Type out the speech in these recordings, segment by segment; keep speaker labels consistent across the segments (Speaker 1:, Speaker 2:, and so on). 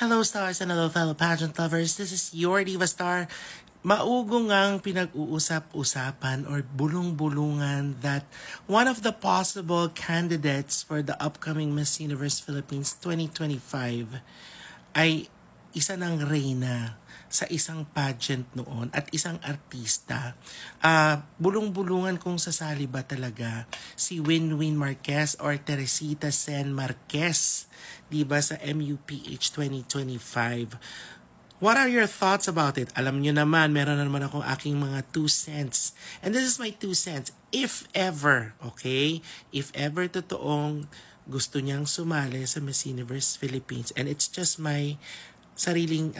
Speaker 1: Hello stars and hello fellow pageant lovers, this is your Diva Star. Maugo ngang pinag-uusap-usapan or bulong-bulungan that one of the possible candidates for the upcoming Miss Universe Philippines 2025 ay isa ng reyna sa isang pageant noon at isang artista. Bulong-bulungan kung sasali ba talaga si Winwin Marquez or Teresita Sen Marquez, diba, sa MUPH 2025. What are your thoughts about it? Alam nyo naman, meron na naman akong aking mga 2 cents. And this is my 2 cents. If ever, okay? If ever totoong gusto niyang sumali sa Miss Universe Philippines, and it's just my sariling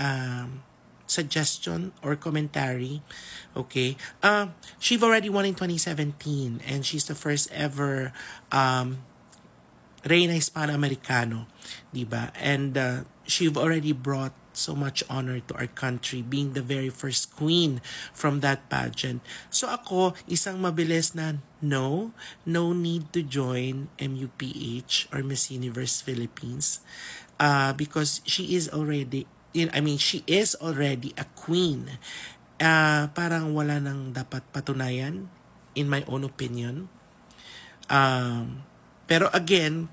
Speaker 1: suggestion or commentary, okay? She've already won in 2017, and she's the first ever Reina Hispano-Americano, diba? And she've already brought so much honor to our country, being the very first queen from that pageant. So ako, isang mabilis na no need to join MUPH or Miss Universe Philippines, because she is already a queen. Parang wala nang dapat patunayan, in my own opinion. Pero again,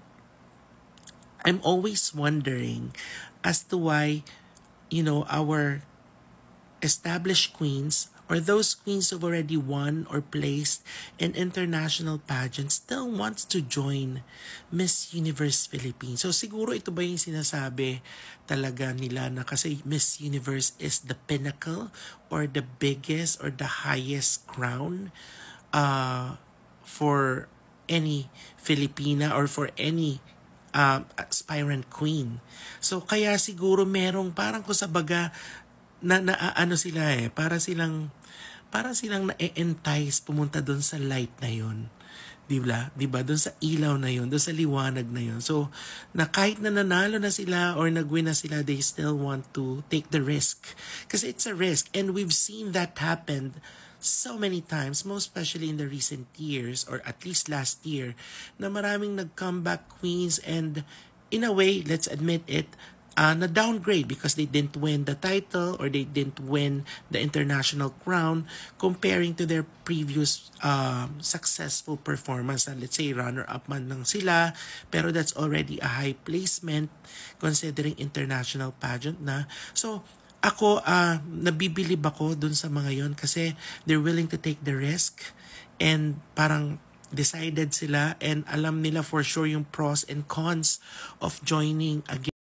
Speaker 1: I'm always wondering as to why, our established queens or those queens who've already won or placed in international pageants still wants to join Miss Universe Philippines. So siguro ito ba yung sinasabi talaga nila na kasi Miss Universe is the pinnacle or the biggest or the highest crown for any Filipina or for any aspirant queen. So kaya siguro merong parang kusabaga na sila para silang na-entice pumunta doon sa light na yon. Diba? Doon sa ilaw na yon, doon sa liwanag na yon. So na kahit na nanalo na sila or nag-win na sila, they still want to take the risk. Kasi it's a risk, and we've seen that happen so many times, most especially in the recent years or at least last year, na maraming nag-comeback queens and in a way, let's admit it, na downgrade because they didn't win the title or they didn't win the international crown comparing to their previous successful performance. Let's say runner-up man lang sila, pero that's already a high placement considering international pageant na. So ako, nabibilib ako dun sa mga yon kasi they're willing to take the risk and parang decided sila and alam nila for sure yung pros and cons of joining again